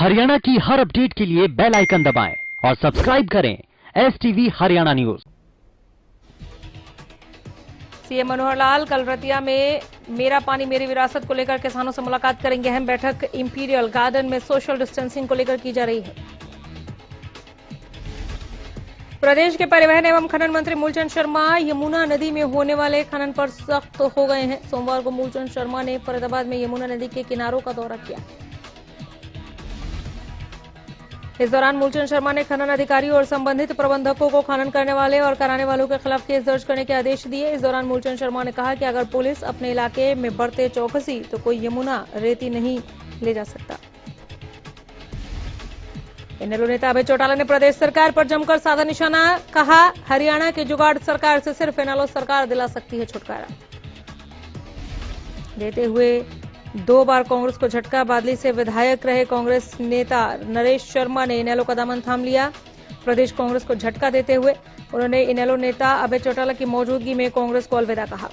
हरियाणा की हर अपडेट के लिए बेल आइकन दबाएं और सब्सक्राइब करें STV Haryana news. CM Manohar Lal कल रतिया में मेरा पानी मेरी विरासत को लेकर किसानों से मुलाकात करेंगे। अहम बैठक इंपीरियल गार्डन में सोशल डिस्टेंसिंग को लेकर की जा रही है। प्रदेश के परिवहन एवं खनन मंत्री मूलचंद शर्मा यमुना नदी में होने वाले खनन पर सख्त हो गए हैं। सोमवार को मूलचंद शर्मा ने फरीदाबाद में यमुना नदी के किनारों का दौरा किया। इस दौरान मूलचंद शर्मा ने खनन अधिकारियों और संबंधित प्रबंधकों को खनन करने वाले और कराने वालों के खिलाफ केस दर्ज करने के आदेश दिए। इस दौरान मूलचंद शर्मा ने कहा कि अगर पुलिस अपने इलाके में बरते चौकसी तो कोई यमुना रेती नहीं ले जा सकता। इनेलो नेता अभय चौटाला ने प्रदेश सरकार पर जमकर साधा निशाना। कहा, हरियाणा की जुगाड़ सरकार से सिर्फ इनेलो सरकार दिला सकती है छुटकारा। देते हुए 2 बार कांग्रेस को झटका। बादली से विधायक रहे कांग्रेस नेता नरेश शर्मा ने इनेलो का दामन थाम लिया। प्रदेश कांग्रेस को झटका देते हुए उन्होंने इनेलो नेता अभय चौटाला की मौजूदगी में कांग्रेस को अलविदा कहा।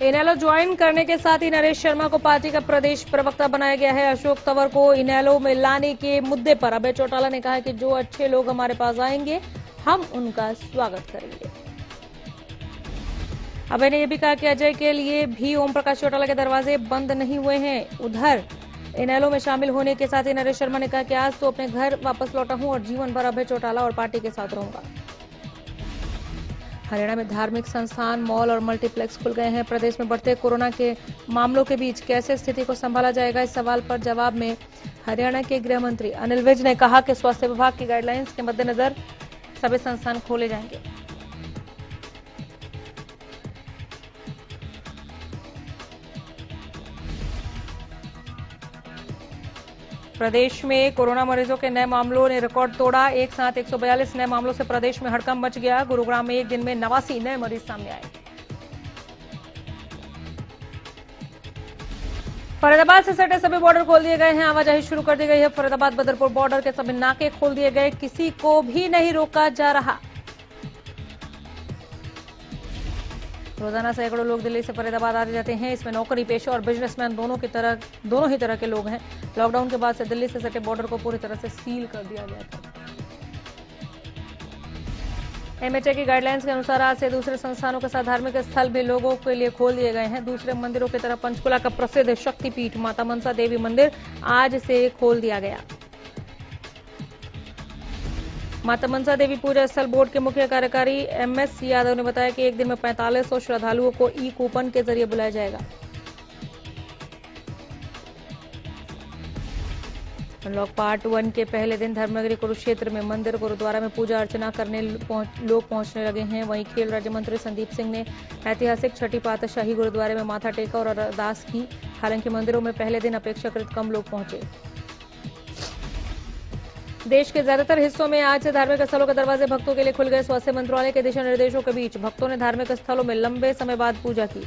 इनेलो ज्वाइन करने के साथ ही नरेश शर्मा को पार्टी का प्रदेश प्रवक्ता बनाया गया है। अशोक तंवर को इनेलो में लाने के मुद्दे पर अभय चौटाला ने कहा कि जो अच्छे लोग हमारे पास आएंगे हम उनका स्वागत करेंगे। अभय ने यह भी कहा कि अजय के लिए भी ओम प्रकाश चौटाला के दरवाजे बंद नहीं हुए हैं। उधर इनेलो में शामिल होने के साथ ही नरेश शर्मा ने कहा कि आज तो अपने घर वापस लौटा हूं और जीवन भर अभय चौटाला और पार्टी के साथ रहूंगा। हरियाणा में धार्मिक संस्थान, मॉल और मल्टीप्लेक्स खुल गए हैं। प्रदेश में बढ़ते कोरोना के मामलों के बीच कैसे स्थिति को संभाला जाएगा, इस सवाल पर जवाब में हरियाणा के गृह मंत्री अनिल विज ने कहा कि स्वास्थ्य विभाग की गाइडलाइंस के मद्देनजर सभी संस्थान खोले जाएंगे। प्रदेश में कोरोना मरीजों के नए मामलों ने रिकॉर्ड तोड़ा। एक साथ 142 नए मामलों से प्रदेश में हड़कंप मच गया। गुरुग्राम में एक दिन में 89 नए मरीज सामने आए। फरीदाबाद से सटे सभी बॉर्डर खोल दिए गए हैं। आवाजाही शुरू कर दी गई है। फरीदाबाद बदरपुर बॉर्डर के सभी नाके खोल दिए गए। किसी को भी नहीं रोका जा रहा। रोजाना सैकड़ों लोग दिल्ली से फरीदाबाद आते जाते हैं। इसमें नौकरी पेशा और बिजनेसमैन दोनों ही तरह के लोग हैं। लॉकडाउन के बाद से दिल्ली से सटे बॉर्डर को पूरी तरह से सील कर दिया गया था। MHA की गाइडलाइंस के अनुसार आज से दूसरे संस्थानों के साथ धार्मिक स्थल भी लोगों के लिए खोल दिए गए हैं। दूसरे मंदिरों की तरह पंचकुला का प्रसिद्ध शक्तिपीठ माता मनसा देवी मंदिर आज से खोल दिया गया। माता मनसा देवी पूजा स्थल बोर्ड के मुख्य कार्यकारी MS यादव ने बताया कि एक दिन में 4500 श्रद्धालुओं को कूपन के जरिए बुलाया जाएगा। अनलॉक पार्ट 1 के पहले दिन धर्मनगरी कुरुक्षेत्र में मंदिर गुरुद्वारा में पूजा अर्चना करने लोग पहुंचने लगे हैं। वहीं खेल राज्य मंत्री संदीप सिंह ने ऐतिहासिक छठी पातशाही गुरुद्वारे में माथा टेका और अरदास की। हालांकि मंदिरों में पहले दिन अपेक्षाकृत कम लोग पहुंचे। देश के ज्यादातर हिस्सों में आज से धार्मिक स्थलों के दरवाजे भक्तों के लिए खुल गए। स्वास्थ्य मंत्रालय के दिशा निर्देशों के बीच भक्तों ने धार्मिक स्थलों में लंबे समय बाद पूजा की।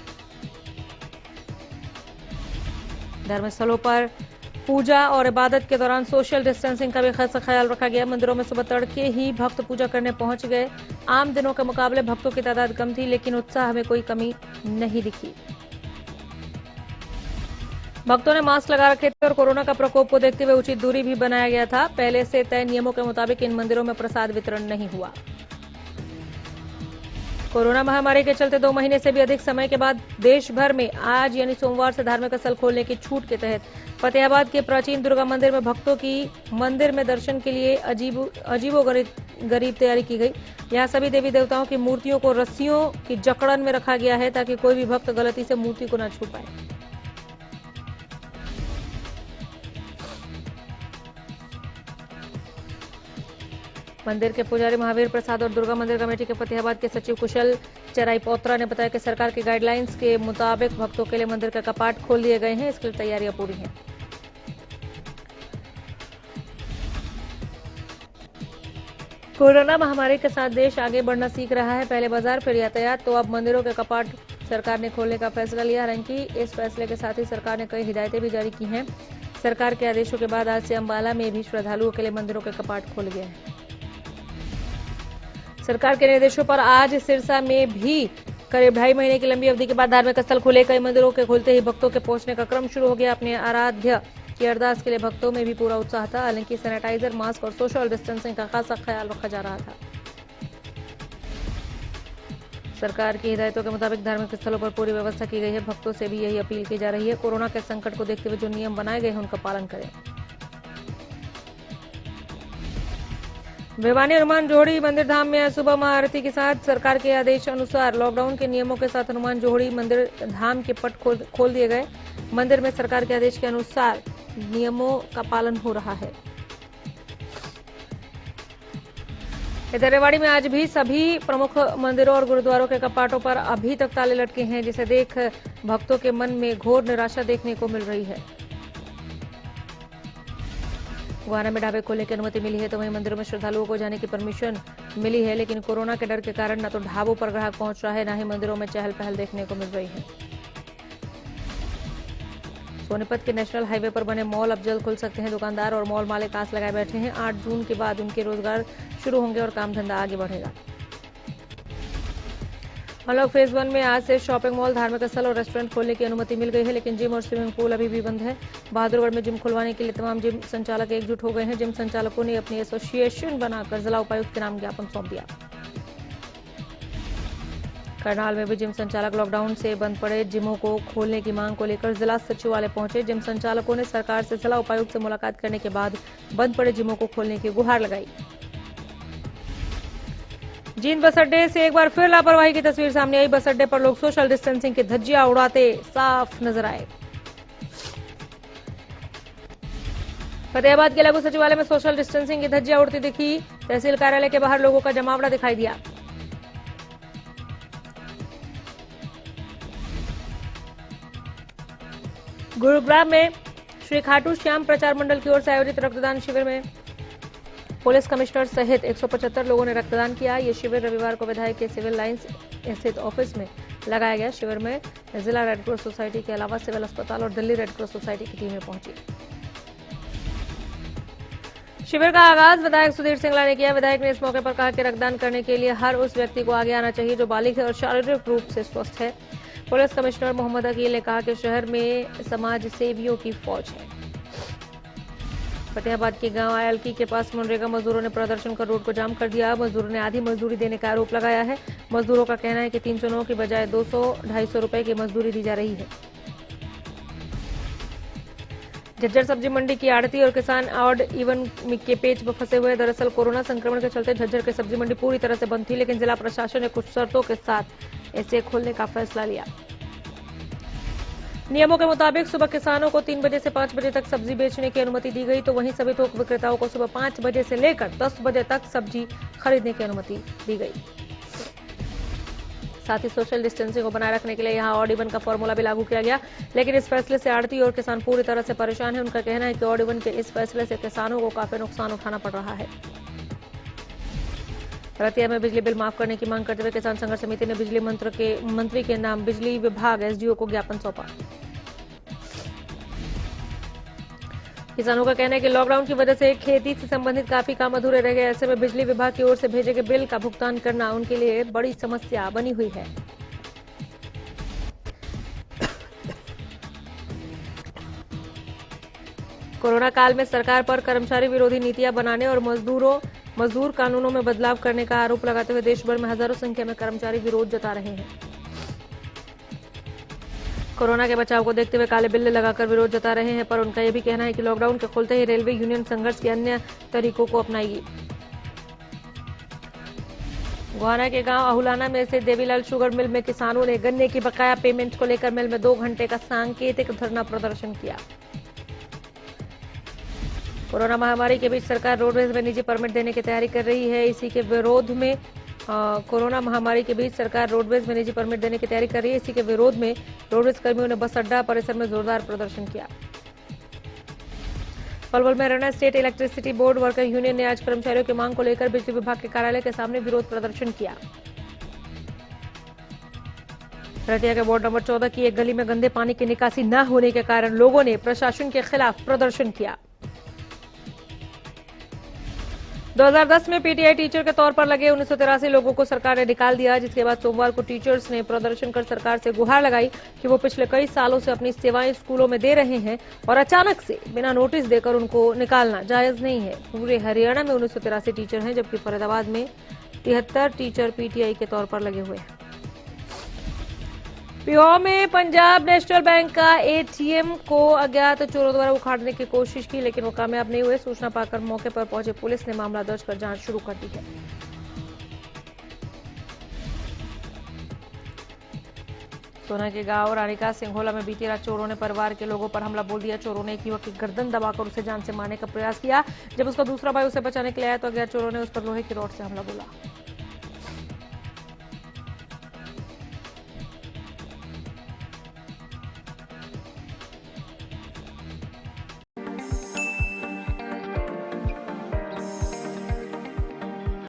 धर्मस्थलों पर पूजा और इबादत के दौरान सोशल डिस्टेंसिंग का भी खासा ख्याल रखा गया। मंदिरों में सुबह तड़के ही भक्त पूजा करने पहुंच गए। आम दिनों के मुकाबले भक्तों की तादाद कम थी, लेकिन उत्साह में कोई कमी नहीं दिखी। भक्तों ने मास्क लगा रखे थे और कोरोना का प्रकोप को देखते हुए उचित दूरी भी बनाया गया था। पहले से तय नियमों के मुताबिक इन मंदिरों में प्रसाद वितरण नहीं हुआ। कोरोना महामारी के चलते 2 महीने से भी अधिक समय के बाद देश भर में आज यानी सोमवार से धार्मिक स्थल खोलने की छूट के तहत फतेहाबाद के प्राचीन दुर्गा मंदिर में भक्तों की मंदिर में दर्शन के लिए अजीबोगरीब तैयारी की गई। यहाँ सभी देवी देवताओं की मूर्तियों को रस्सियों की जकड़न में रखा गया है ताकि कोई भी भक्त गलती से मूर्ति को न छू पाए। मंदिर के पुजारी महावीर प्रसाद और दुर्गा मंदिर कमेटी के फतेहाबाद के सचिव कुशल चराईपोत्रा ने बताया कि सरकार की गाइडलाइंस के मुताबिक भक्तों के लिए मंदिर का कपाट खोल दिए गए हैं। इसके लिए तैयारियां पूरी हैं। कोरोना महामारी के साथ देश आगे बढ़ना सीख रहा है। पहले बाजार फिर यातायात, तो अब मंदिरों के कपाट सरकार ने खोलने का फैसला लिया। हालांकि इस फैसले के साथ ही सरकार ने कई हिदायतें भी जारी की हैं। सरकार के आदेशों के बाद आज से अंबाला में भी श्रद्धालुओं के लिए मंदिरों के कपाट खोल गए हैं। सरकार के निर्देशों पर आज सिरसा में भी करीब 2.5 महीने की लंबी अवधि के बाद धार्मिक स्थल खुले। कई मंदिरों के खुलते ही भक्तों के पहुंचने का क्रम शुरू हो गया। अपने आराध्य की अरदास के लिए भक्तों में भी पूरा उत्साह था। हालांकि सैनिटाइजर, मास्क और सोशल डिस्टेंसिंग का खासा ख्याल रखा जा रहा था। सरकार की हिदायतों के मुताबिक धार्मिक स्थलों पर पूरी व्यवस्था की गई है। भक्तों से भी यही अपील की जा रही है, कोरोना के संकट को देखते हुए जो नियम बनाए गए हैं उनका पालन करें। भिवानी हनुमान जोड़ी मंदिर धाम में आज सुबह महाआरती के साथ सरकार के आदेश अनुसार लॉकडाउन के नियमों के साथ हनुमान जोड़ी मंदिर धाम के पट खोल दिए गए। मंदिर में सरकार के आदेश के अनुसार नियमों का पालन हो रहा है। इधर रेवाड़ी में आज भी सभी प्रमुख मंदिरों और गुरुद्वारों के कपाटों पर अभी तक ताले लटके हैं, जिसे देख भक्तों के मन में घोर निराशा देखने को मिल रही है। गुहाना में ढाबे खोलने की अनुमति मिली है तो वहीं मंदिरों में श्रद्धालुओं को जाने की परमिशन मिली है, लेकिन कोरोना के डर के कारण न तो ढाबों पर ग्राहक पहुंच रहा है, न ही मंदिरों में चहल पहल देखने को मिल रही है। सोनीपत के नेशनल हाईवे पर बने मॉल अब जल्द खुल सकते हैं। दुकानदार और मॉल मालिक आस लगाए बैठे हैं। 8 जून के बाद उनके रोजगार शुरू होंगे और काम धंधा आगे बढ़ेगा। अनलॉक फेज 1 में आज से शॉपिंग मॉल, धार्मिक स्थल और रेस्टोरेंट खोलने की अनुमति मिल गई है, लेकिन जिम और स्विमिंग पूल अभी भी बंद है। बहादुरगढ़ में जिम खुलवाने के लिए तमाम जिम संचालक एकजुट हो गए हैं। जिम संचालकों ने अपनी एसोसिएशन बनाकर जिला उपायुक्त के नाम ज्ञापन सौंप दिया। करनाल में भी जिम संचालक लॉकडाउन से बंद पड़े जिमों को खोलने की मांग को लेकर जिला सचिवालय पहुंचे। जिम संचालकों ने सरकार से जिला उपायुक्त से मुलाकात करने के बाद बंद पड़े जिमों को खोलने की गुहार लगाई। जींद बस अड्डे से एक बार फिर लापरवाही की तस्वीर सामने आई। बस अड्डे पर लोग सोशल डिस्टेंसिंग की धज्जियां उड़ाते साफ नजर आए। फतेहाबाद के लघु सचिवालय में सोशल डिस्टेंसिंग की धज्जियां उड़ती दिखी। तहसील कार्यालय के बाहर लोगों का जमावड़ा दिखाई दिया। गुरुग्राम में श्री खाटू श्याम प्रचार मंडल की ओर से आयोजित रक्तदान शिविर में पुलिस कमिश्नर सहित 175 लोगों ने रक्तदान किया। ये शिविर रविवार को विधायक के सिविल लाइंस स्थित ऑफिस में लगाया गया। शिविर में जिला रेड क्रॉस सोसाइटी के अलावा सिविल अस्पताल और दिल्ली रेड क्रॉस सोसाइटी की टीमें पहुंची। शिविर का आगाज विधायक सुधीर सिंगला ने किया। विधायक ने इस मौके पर कहा कि रक्तदान करने के लिए हर उस व्यक्ति को आगे आना चाहिए जो बालिग है और शारीरिक रूप से स्वस्थ है। पुलिस कमिश्नर मोहम्मद अकील ने कहा कि शहर में समाज सेवियों की फौज है। फतेहाबाद के गांव आयलकी के पास मनरेगा मजदूरों ने प्रदर्शन कर रोड को जाम कर दिया। मजदूरों ने आधी मजदूरी देने का आरोप लगाया है। मजदूरों का कहना है कि 309 की बजाय 200-250 रुपए की मजदूरी दी जा रही है। झज्जर सब्जी मंडी की आड़ती और किसान ऑड इवन के पेच पर फंसे हुए। दरअसल कोरोना संक्रमण के चलते झज्जर की सब्जी मंडी पूरी तरह से बंद थी, लेकिन जिला प्रशासन ने कुछ शर्तों के साथ इसे खोलने का फैसला लिया। नियमों के मुताबिक सुबह किसानों को 3 बजे से 5 बजे तक सब्जी बेचने की अनुमति दी गई, तो वहीं सभी थोक विक्रेताओं को सुबह 5 बजे से लेकर 10 बजे तक सब्जी खरीदने की अनुमति दी गई। साथ ही सोशल डिस्टेंसिंग को बनाए रखने के लिए यहां ऑड इवन का फॉर्मूला भी लागू किया गया, लेकिन इस फैसले से आड़ती और किसान पूरी तरह से परेशान है। उनका कहना है कि ऑड इवन के इस फैसले से किसानों को काफी नुकसान उठाना पड़ रहा है। रतिया में बिजली बिल माफ करने की मांग करते हुए किसान संघर्ष समिति ने बिजली मंत्री के नाम बिजली विभाग एसडीओ को ज्ञापन सौंपा। किसानों का कहना है कि लॉकडाउन की वजह से खेती से संबंधित काफी काम अधूरे रह गए। ऐसे में बिजली विभाग की ओर से भेजे गए बिल का भुगतान करना उनके लिए बड़ी समस्या बनी हुई है। कोरोना काल में सरकार पर कर्मचारी विरोधी नीतियां बनाने और मजदूर कानूनों में बदलाव करने का आरोप लगाते हुए देश भर में हजारों संख्या में कर्मचारी विरोध जता रहे हैं। कोरोना के बचाव को देखते हुए काले बिल्ले लगाकर विरोध जता रहे हैं, पर उनका यह भी कहना है कि लॉकडाउन के खुलते ही रेलवे यूनियन संघर्ष के अन्य तरीकों को अपनाएगी। गुहाना के गांव अहुलाना में स्थित देवीलाल शुगर मिल में किसानों ने गन्ने की बकाया पेमेंट को लेकर मिल में 2 घंटे का सांकेतिक धरना प्रदर्शन किया। कोरोना महामारी के बीच सरकार रोडवेज में निजी परमिट देने की तैयारी कर रही है। इसी के विरोध में कोरोना महामारी के बीच सरकार रोडवेज में निजी परमिट देने की तैयारी कर रही है। इसी के विरोध में रोडवेज कर्मियों ने बस अड्डा परिसर में जोरदार प्रदर्शन किया। पलवल में Haryana state electricity board worker union ने आज कर्मचारियों की मांग को लेकर बिजली विभाग के कार्यालय के सामने विरोध प्रदर्शन किया। रतिया के वार्ड नंबर 14 की एक गली में गंदे पानी की निकासी न होने के कारण लोगों ने प्रशासन के खिलाफ प्रदर्शन किया। 2010 में पीटीआई टीचर के तौर पर लगे 1983 लोगों को सरकार ने निकाल दिया, जिसके बाद सोमवार को टीचर्स ने प्रदर्शन कर सरकार से गुहार लगाई कि वो पिछले कई सालों से अपनी सेवाएं स्कूलों में दे रहे हैं और अचानक से बिना नोटिस देकर उनको निकालना जायज नहीं है। पूरे हरियाणा में 1983 टीचर हैं, जबकि फरीदाबाद में 73 टीचर पीटीआई के तौर पर लगे हुए हैं। पिहोर में पंजाब नेशनल बैंक का एटीएम को अज्ञात चोरों द्वारा उखाड़ने की कोशिश की, लेकिन वो कामयाब नहीं हुए। सूचना पाकर मौके पर पहुंचे पुलिस ने मामला दर्ज कर जांच शुरू कर दी है। सोना के गांव रानिका सिंघोला में बीती रात चोरों ने परिवार के लोगों पर हमला बोल दिया। चोरों ने एक युवक की गर्दन दबाकर उसे जान से मारने का प्रयास किया। जब उसका दूसरा भाई उसे बचाने के लिए आया तो अज्ञात चोरों ने उस पर लोहे की रॉड से हमला बोला।